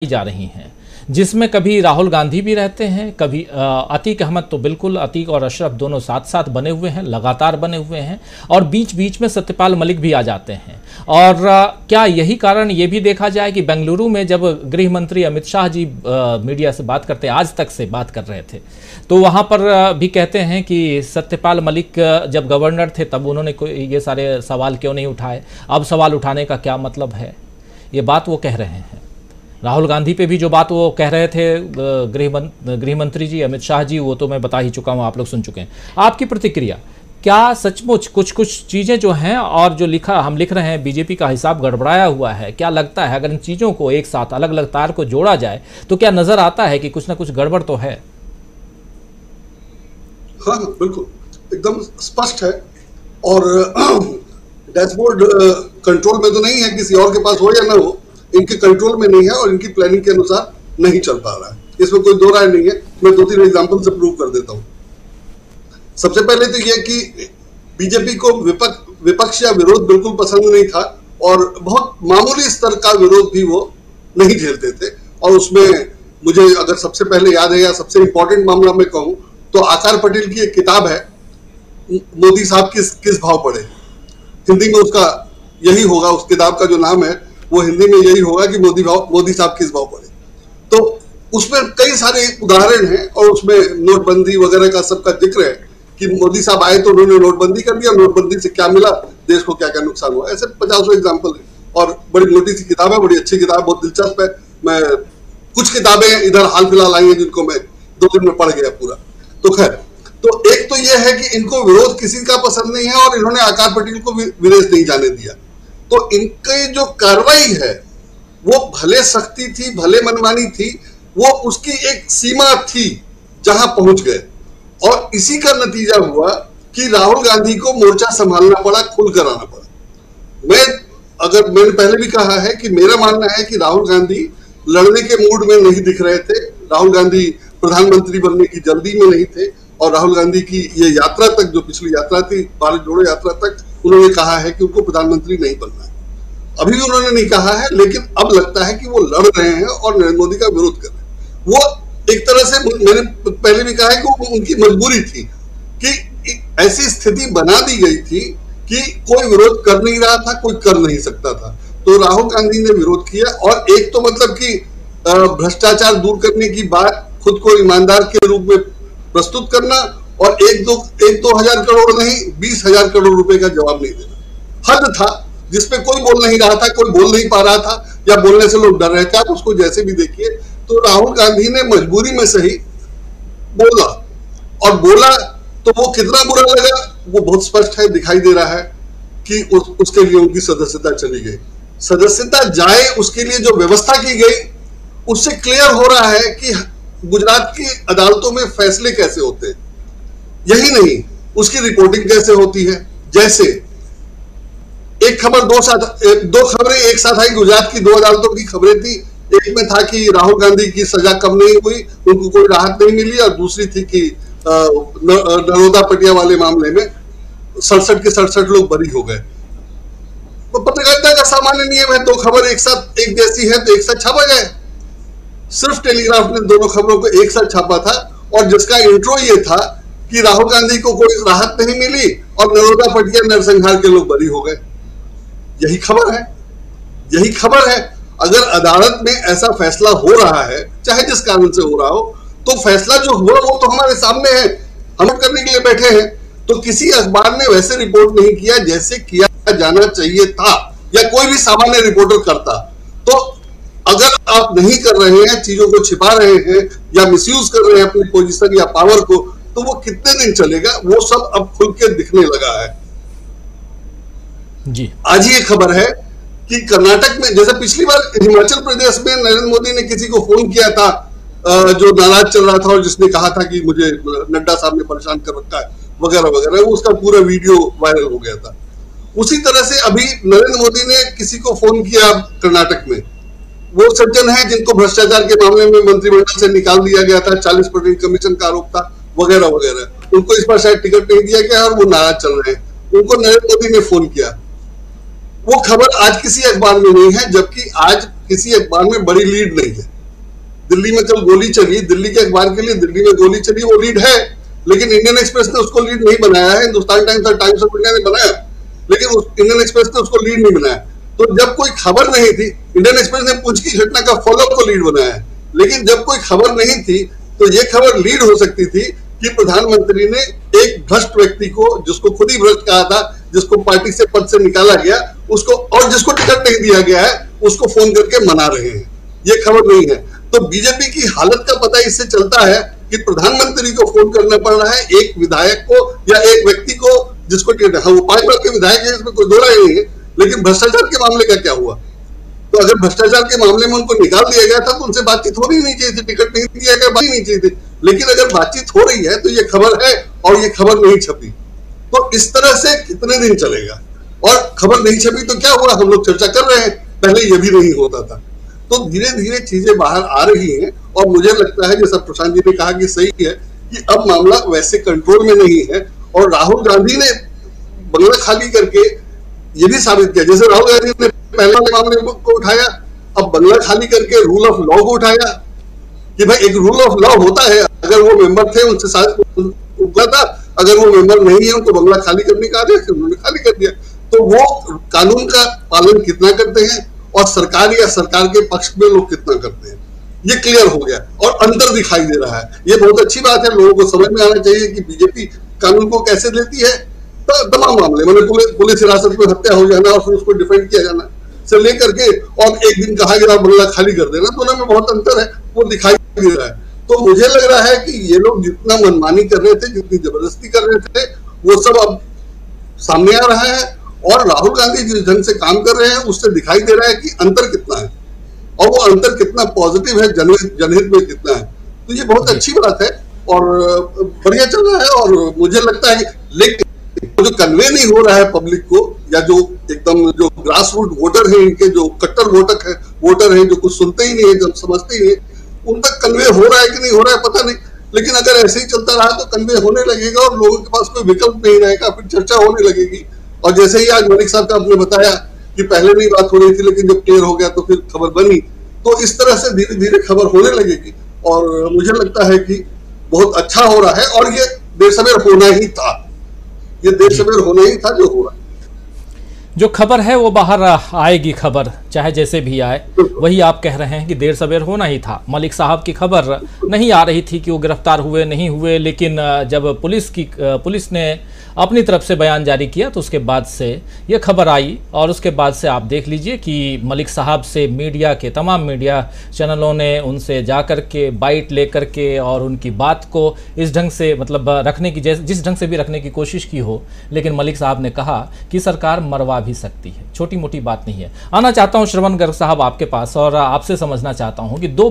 जा रही हैं, जिसमें कभी राहुल गांधी भी रहते हैं, कभी अतीक अहमद, तो बिल्कुल अतीक और अशरफ दोनों साथ साथ बने हुए हैं, लगातार बने हुए हैं, और बीच बीच में सत्यपाल मलिक भी आ जाते हैं। और क्या यही कारण ये भी देखा जाए कि बेंगलुरु में जब गृह मंत्री अमित शाह जी मीडिया से बात करते, आज तक से बात कर रहे थे, तो वहाँ पर भी कहते हैं कि सत्यपाल मलिक जब गवर्नर थे तब उन्होंने ये सारे सवाल क्यों नहीं उठाए, अब सवाल उठाने का क्या मतलब है, ये बात वो कह रहे हैं। राहुल गांधी पे भी जो बात वो कह रहे थे गृह मंत्री जी अमित शाह जी, वो तो मैं बता ही चुका हूँ, आप लोग सुन चुके हैं। आपकी प्रतिक्रिया, क्या सचमुच कुछ चीज़ें जो हैं और जो हम लिख रहे हैं बीजेपी का हिसाब गड़बड़ाया हुआ है? क्या लगता है अगर इन चीज़ों को एक साथ अलग अलग तार को जोड़ा जाए तो क्या नजर आता है कि कुछ ना कुछ गड़बड़ तो है? हाँ, बिल्कुल एकदम स्पष्ट है। और डैशबोर्ड कंट्रोल में तो नहीं है, किसी और के पास हो या ना हो, इनके कंट्रोल में नहीं है और इनकी प्लानिंग के अनुसार नहीं चल पा रहा है, इसमें कोई दो राय नहीं है। मैं 2-3 एग्जांपल से प्रूव कर देता हूं। सबसे पहले तो यह कि बीजेपी को विपक्ष या विरोध बिल्कुल पसंद नहीं था और बहुत मामूली स्तर का विरोध भी वो नहीं झेलते थे। और उसमें मुझे अगर सबसे पहले याद है या सबसे इंपॉर्टेंट मामला मैं कहूं तो आकार पटेल की एक किताब है, मोदी साहब किस भाव पड़े, हिंदी में उसका यही होगा, उस किताब का जो नाम है वो हिंदी में यही होगा कि मोदी साहब किस भाव पड़े। तो उसमें कई सारे उदाहरण हैं और उसमें नोटबंदी वगैरह का सबका जिक्र है कि मोदी साहब आए तो उन्होंने नोटबंदी कर दिया, नोटबंदी से क्या मिला, देश को क्या क्या नुकसान हुआ। ऐसे 50 एग्जाम्पल है और बड़ी मोटी सी किताब है, बड़ी अच्छी किताब, बहुत दिलचस्प है। मैं कुछ किताबें इधर हाल फिलहाल आई हैं जिनको मैं 2 दिन में पढ़ गया पूरा। तो खैर, तो एक तो यह है कि इनको विरोध किसी का पसंद नहीं है और इन्होंने आकार पटेल को विदेश नहीं जाने दिया। तो इनकी जो कार्रवाई है वो भले सख्ती थी, भले मनमानी थी, वो उसकी एक सीमा थी जहां पहुंच गए। और इसी का नतीजा हुआ कि राहुल गांधी को मोर्चा संभालना पड़ा, खुलकर आना पड़ा। मैंने पहले भी कहा है कि मेरा मानना है कि राहुल गांधी लड़ने के मूड में नहीं दिख रहे थे, राहुल गांधी प्रधानमंत्री बनने की जल्दी में नहीं थे। और राहुल गांधी की ये यात्रा तक, जो पिछली यात्रा थी भारत जोड़ो यात्रा तक, उन्होंने कहा है कि उनको प्रधानमंत्री नहीं बनना है। अभी भी उन्होंने नहीं कहा है, लेकिन अब लगता है कि वो लड़ रहे हैं और नरेंद्र मोदी का विरोध कर रहे हैं। वो एक तरह से, मैंने पहले भी कहा है कि वो उनकी मजबूरी थी कि ऐसी स्थिति बना दी गई थी कि कोई विरोध कर नहीं रहा था, कोई कर नहीं सकता था। तो राहुल गांधी ने विरोध किया। और एक तो मतलब कि भ्रष्टाचार दूर करने की बात, खुद को ईमानदार के रूप में प्रस्तुत करना, और एक दो हजार करोड़ नहीं 20,000 करोड़ रुपए का जवाब नहीं देना, हद था जिसपे कोई बोल नहीं रहा था, कोई बोल नहीं पा रहा था, या बोलने से लोग डर रहे थे। आप उसको जैसे भी देखिए, तो राहुल गांधी ने मजबूरी में सही बोला, और बोला तो वो कितना बुरा लगा वो बहुत स्पष्ट है, दिखाई दे रहा है कि उसके लिए उनकी सदस्यता चली गई। सदस्यता जाए उसके लिए जो व्यवस्था की गई, उससे क्लियर हो रहा है कि गुजरात की अदालतों में फैसले कैसे होते हैं। यही नहीं, उसकी रिपोर्टिंग कैसे होती है। जैसे एक खबर दो खबरें एक साथ आई, गुजरात की 2 अदालतों की खबरें थी। एक में था कि राहुल गांधी की सजा कम नहीं हुई, उनको कोई राहत नहीं मिली, और दूसरी थी कि नरोदा पटिया वाले मामले में 67 के 67 लोग बरी हो गए। तो पत्रकारिता का सामान्य नियम है, 2 खबर एक साथ एक जैसी है तो एक साथ छापा जाए। सिर्फ टेलीग्राफ ने दोनों खबरों को एक साथ छापा था, और जिसका इंट्रो ये था कि राहुल गांधी को कोई राहत नहीं मिली और नरोदा पटिया नरसंहार के लोग बरी हो गए। यही खबर है। अगर अदालत में ऐसा फैसला हो रहा है, चाहे जिस कारण से हो रहा हो, तो फैसला जो हुआ वो तो हमारे सामने है, हम करने के लिए बैठे हैं। तो किसी अखबार ने वैसे रिपोर्ट नहीं किया जैसे किया जाना चाहिए था, या कोई भी सामान्य रिपोर्टर करता। तो अगर आप नहीं कर रहे हैं, चीजों को छिपा रहे हैं या मिसयूज कर रहे हैं अपनी पोजीशन या पावर को, तो वो कितने दिन चलेगा, वो सब अब खुल के दिखने लगा है जी। आज ही एक खबर है कि कर्नाटक में, जैसे पिछली बार हिमाचल प्रदेश में नरेंद्र मोदी ने किसी को फोन किया था जो नाराज चल रहा था और जिसने कहा था कि मुझे नड्डा साहब ने परेशान कर रखा है वगैरह वगैरह, वो उसका पूरा वीडियो वायरल हो गया था। उसी तरह से अभी नरेंद्र मोदी ने किसी को फोन किया कर्नाटक में, वो सज्जन है जिनको भ्रष्टाचार के मामले में मंत्रिमंडल से निकाल दिया गया था, 40% कमीशन का आरोप था वगैरह वगैरह। उनको इस पर शायद टिकट नहीं दिया गया और वो नाराज चल रहे हैं। उनको नरेंद्र मोदी ने फोन किया। वो खबर आज किसी अखबार में नहीं है, जबकि आज किसी अखबार में बड़ी लीड नहीं है। दिल्ली में कल गोली चली, दिल्ली के अखबार के लिए दिल्ली में गोली चली, वो लीड है, लेकिन इंडियन एक्सप्रेस ने उसको लीड नहीं बनाया है, हिंदुस्तान टाइम्स और टाइम्स ऑफ इंडिया ने बनाया, लेकिन इंडियन एक्सप्रेस ने उसको लीड नहीं बनाया। तो जब कोई खबर नहीं थी, इंडियन एक्सप्रेस ने पुंछ की घटना का फॉलोअप को लीड बनाया है, लेकिन जब कोई खबर नहीं थी तो ये खबर लीड हो सकती थी कि प्रधानमंत्री ने एक भ्रष्ट व्यक्ति को, जिसको खुद ही भ्रष्ट कहा था, जिसको पार्टी से पद से निकाला गया, उसको, और जिसको टिकट नहीं दिया गया है, उसको फोन करके मना रहे हैं। ये खबर नहीं है। तो बीजेपी की हालत का पता इससे चलता है कि प्रधानमंत्री को फोन करना पड़ रहा है एक विधायक को या एक व्यक्ति को जिसको टिकट है। वो 5 वर्ष के विधायक है, इसमें कोई दो राय नहीं है, लेकिन भ्रष्टाचार के मामले का क्या हुआ? तो अगर भ्रष्टाचार के मामले में उनको निकाल दिया गया था तो उनसे बातचीत हो ही नहीं चाहिए थी, टिकट नहीं दिया गया, बात ही नहीं चाहिए थी। लेकिन अगर बातचीत हो रही है तो ये खबर है और ये खबर नहीं छपी, तो इस तरह से कितने दिन चलेगा? और खबर नहीं छपी तो क्या हुआ? हम लोग चर्चा कर रहे हैं, पहले ये भी नहीं होता था। तो धीरे धीरे चीजें बाहर आ रही हैं और मुझे लगता है, जैसा प्रशांत जी ने कहा कि सही है, कि अब मामला वैसे कंट्रोल में नहीं है। और राहुल गांधी ने बंगला खाली करके ये भी साबित किया, जैसे राहुल गांधी ने पहले वाले मामले को उठाया, अब बंगला खाली करके रूल ऑफ लॉ को उठाया कि भाई एक रूल ऑफ लॉ होता है, अगर वो मेंबर थे उनसे उठा था, अगर वो मेंबर नहीं है उनको बंगला खाली करने का आदेश, उन्होंने खाली कर दिया। तो वो कानून का पालन कितना करते हैं और सरकार या सरकार के पक्ष में लोग कितना करते हैं, ये क्लियर हो गया और अंतर दिखाई दे रहा है। ये बहुत अच्छी बात है, लोगों को समझ में आना चाहिए कि बीजेपी कानून को कैसे लेती है। तो तमाम मामले, मैंने पुलिस हिरासत में हत्या हो जाना और फिर उसको डिफेंड किया जाना से लेकर के और एक दिन कहा गया बंगला खाली कर देना, दोनों में बहुत अंतर है, वो दिखाई दे रहा है। तो मुझे लग रहा है कि ये लोग जितना मनमानी कर रहे थे, जितनी जबरदस्ती कर रहे थे, वो सब अब सामने आ रहा है। और राहुल गांधी जिस ढंग से काम कर रहे हैं उससे दिखाई दे रहा है कि अंतर कितना है और वो अंतर कितना पॉजिटिव है, जनहित में कितना है। तो ये बहुत अच्छी बात है और बढ़िया चल रहा है। और मुझे लगता है, लेकिन जो कन्वे नहीं हो रहा है पब्लिक को, या जो एकदम जो ग्रास रूट वोटर है, इनके जो कट्टर वोटर है जो कुछ सुनते ही नहीं है, जब समझते ही नहीं, उन तक कन्वे हो रहा है कि नहीं हो रहा है पता नहीं। लेकिन अगर ऐसे ही चलता रहा तो कन्वे होने लगेगा और लोगों के पास कोई विकल्प नहीं रहेगा, फिर चर्चा होने लगेगी। और जैसे ही आज मलिक साहब का आपने बताया कि पहले नहीं बात हो रही थी, लेकिन जब क्लियर हो गया तो फिर खबर बनी, तो इस तरह से धीरे धीरे खबर होने लगेगी। और मुझे लगता है कि बहुत अच्छा हो रहा है और ये देर सवेर होना ही था, ये देर सवेर होना ही था जो हो रहा है। जो खबर है वो बाहर आएगी, खबर चाहे जैसे भी आए। वही आप कह रहे हैं कि देर सवेर होना ही था। मलिक साहब की खबर नहीं आ रही थी कि वो गिरफ्तार हुए नहीं हुए, लेकिन जब पुलिस ने अपनी तरफ से बयान जारी किया तो उसके बाद से ये खबर आई। और उसके बाद से आप देख लीजिए कि मलिक साहब से मीडिया के तमाम मीडिया चैनलों ने उनसे जाकर के बाइट लेकर के और उनकी बात को इस ढंग से मतलब रखने की, जिस ढंग से भी रखने की कोशिश की हो, लेकिन मलिक साहब ने कहा कि सरकार मरवा भी सकती है, छोटी मोटी बात नहीं है। आना चाहता हूं श्रवण गर्ग साहब आपके पास और आपसे समझना चाहता हूं कि दो